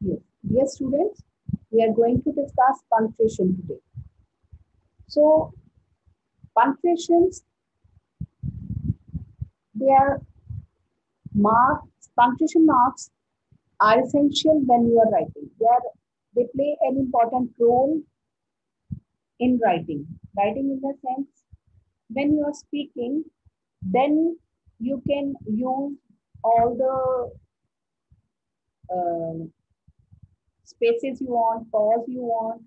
Yes. Dear students, we are going to discuss punctuation today. So, punctuations, they are marks, punctuation marks are essential when you are writing. They play an important role in writing. Writing in the sense, when you are speaking, then you can use all the spaces you want, pause you want.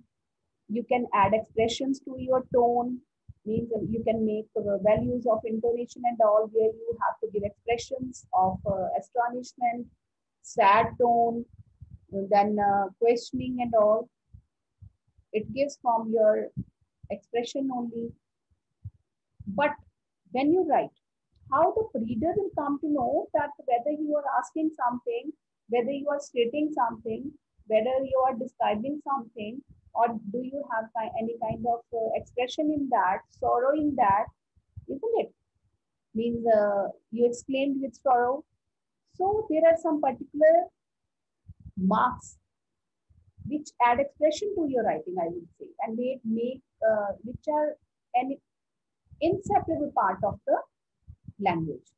You can add expressions to your tone, means you can make values of intonation and all, where you have to give expressions of astonishment, sad tone, then questioning and all. It gives from your expression only. But when you write, how the reader will come to know that whether you are asking something, whether you are stating something, whether you are describing something, or do you have any kind of expression in that, sorrow in that, isn't it? Means you exclaimed with sorrow. So there are some particular marks which add expression to your writing, I would say, and they make which are an inseparable part of the language.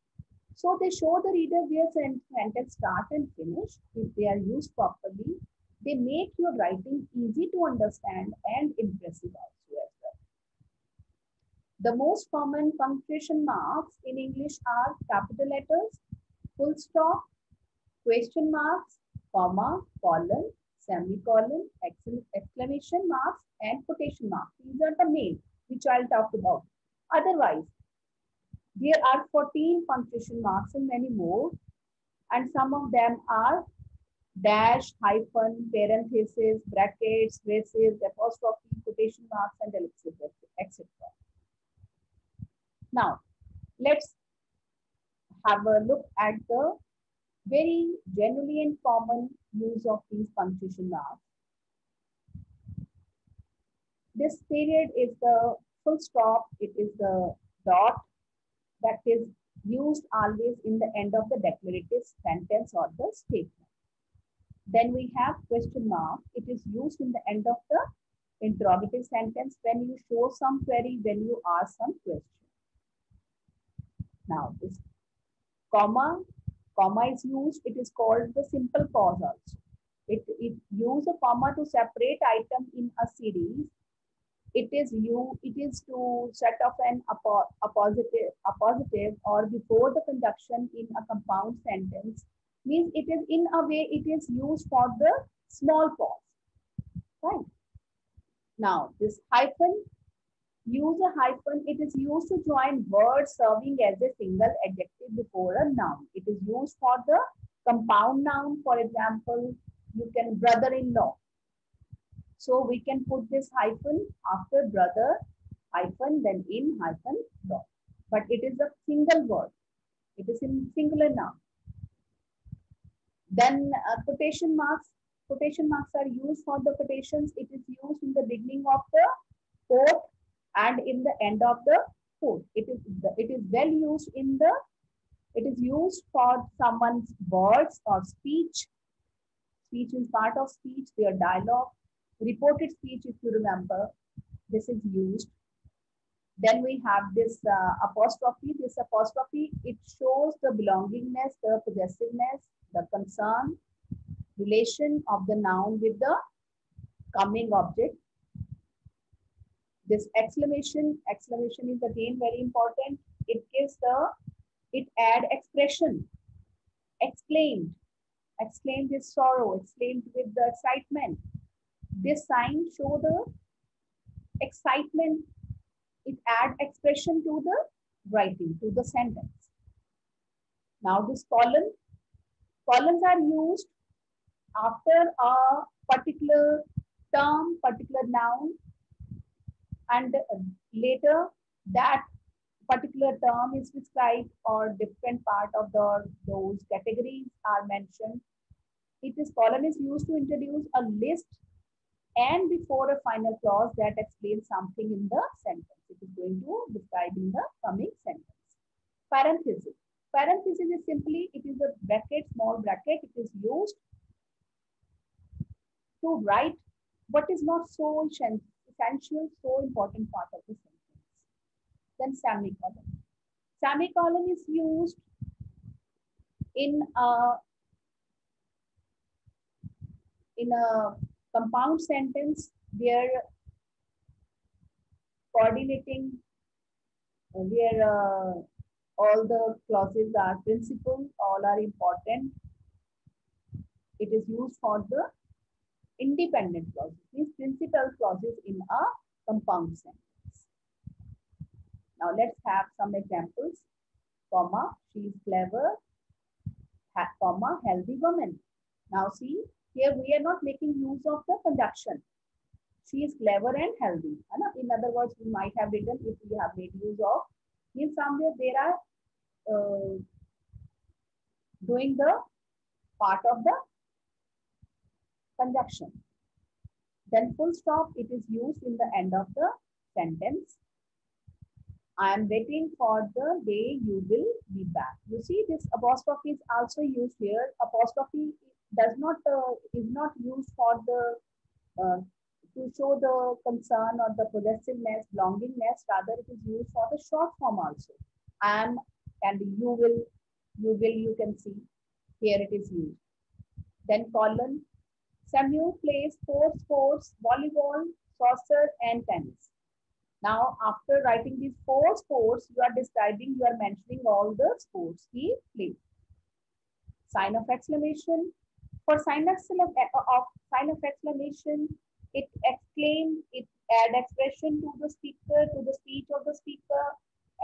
So they show the reader where sentence start and finish. If they are used properly, they make your writing easy to understand and impressive also as well. The most common punctuation marks in English are capital letters, full stop, question marks, comma, colon, semicolon, exclamation marks, and quotation marks. These are the main which I'll talk about. Otherwise, there are 14 punctuation marks and many more, and some of them are dash, hyphen, parenthesis, brackets, braces, apostrophe, quotation marks, and ellipses, etc. Now, let's have a look at the very generally and common use of these punctuation marks. This period is the full stop, it is the dot that is used always in the end of the declarative sentence or the statement. Then we have question mark. It is used in the end of the interrogative sentence when you show some query, when you ask some question. Now this comma is used. It is called the simple pause also. It use a comma to separate item in a series. It is to set off an appositive or before the conjunction in a compound sentence. Means it is in a way it is used for the small pause. Right. Now this hyphen, use a hyphen. It is used to join words serving as a single adjective before a noun. It is used for the compound noun. For example, you can brother-in-law. So we can put this hyphen after brother, hyphen, then in, hyphen, law. But it is a single word. It is in singular noun. Then quotation marks. Quotation marks are used for the quotations. It is used in the beginning of the quote and in the end of the quote. It is well used in the, it is used for someone's words or speech. Speech is part of speech, their dialogue. Reported speech, if you remember, this is used. Then we have this apostrophe. This apostrophe, it shows the belongingness, the possessiveness, the concern, relation of the noun with the coming object. This exclamation is again very important. It gives it add expression. Exclaimed is sorrow, exclaimed with the excitement. This sign show the excitement. It add expression to the writing, to the sentence. Now this colons are used after a particular term, particular noun, and later that particular term is described or different part of those categories are mentioned. Colon is used to introduce a list and before a final clause that explains something in the sentence. It is going to describe in the coming sentence. Parenthesis. Parenthesis is simply, it is a bracket, small bracket. It is used to write what is not so essential, so important part of the sentence. Then semicolon. Semicolon is used in a compound sentence where coordinating, where all the clauses are principal, all are important. It is used for the independent clauses, means principal clauses in a compound sentence. Now let's have some examples. Comma, she is clever, comma, healthy woman. Now see, here we are not making use of the conjunction. She is clever and healthy. In other words, we might have written, if we have made use of, in somewhere there are doing the part of the conjunction. Then full stop, it is used in the end of the sentence. I am waiting for the day you will be back. You see, this apostrophe is also used here. Apostrophe does not is not used for the to show the concern or the possessiveness, belongingness. Rather, it is used for the short form also. I am and you will, you can see here it is used. Then colon. Samuel plays 4 sports: volleyball, soccer, and tennis. Now, after writing these 4 sports, you are describing, you are mentioning all the sports he plays. Sign of exclamation. For sign of exclamation, it exclaim, it add expression to the speaker, to the speech of the speaker,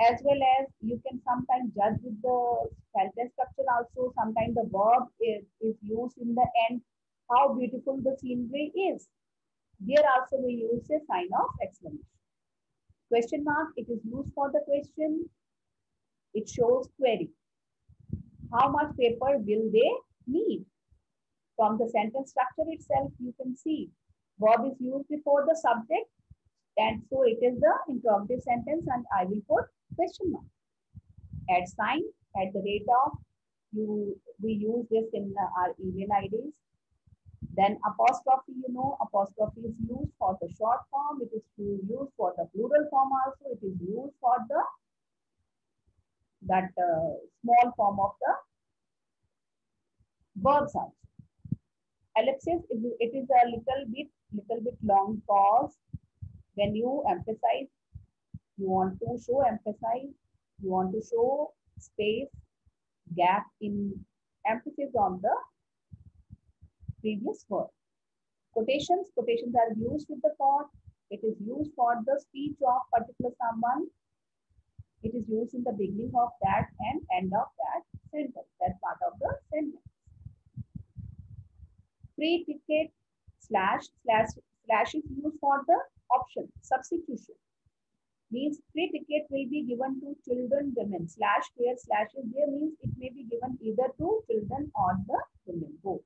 as well as you can sometimes judge with the sentence structure also. Sometimes the verb is used in the end. How beautiful the scenery is. There also we use a sign of exclamation. Question mark, it is used for the question. It shows query. How much paper will they need? From the sentence structure itself, you can see verb is used before the subject, and so it is the interrogative sentence, and I will put question mark. Add sign at the rate of, we use this in our email IDs. Then apostrophe, apostrophe is used for the short form. It is used for the plural form also. It is used for the small form of the verbs also. Ellipsis, it is a little bit long pause. When you emphasize, you want to show emphasize, you want to show space, gap in emphasis on the previous word. Quotations are used with the quote. It is used for the speech of particular someone. It is used in the beginning of that and end of that sentence. That's part of the sentence. Free ticket slash is used for the option substitution. Means free ticket will be given to children, women. Slash here, slash is there, means it may be given either to children or the women, both.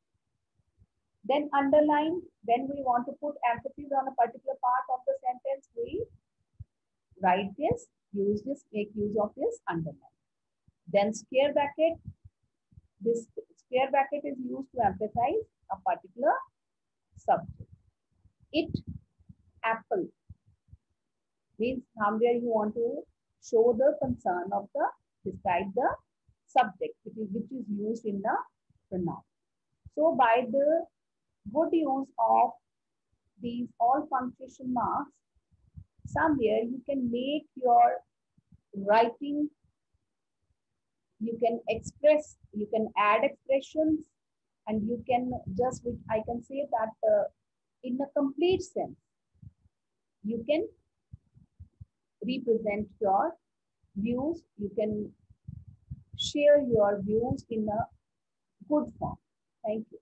Then underline, when we want to put emphasis on a particular part of the sentence, we write this, use this, make use of this underline. Then square bracket. This square bracket is used to emphasize a particular subject. It, apple, means somewhere you want to show the concern of the, describe the subject, which is used in the pronoun. So by the good use of these all punctuation marks, somewhere you can make your writing, you can express, you can add expressions, and you can just, I can say that in a complete sense, you can represent your views, you can share your views in a good form. Thank you.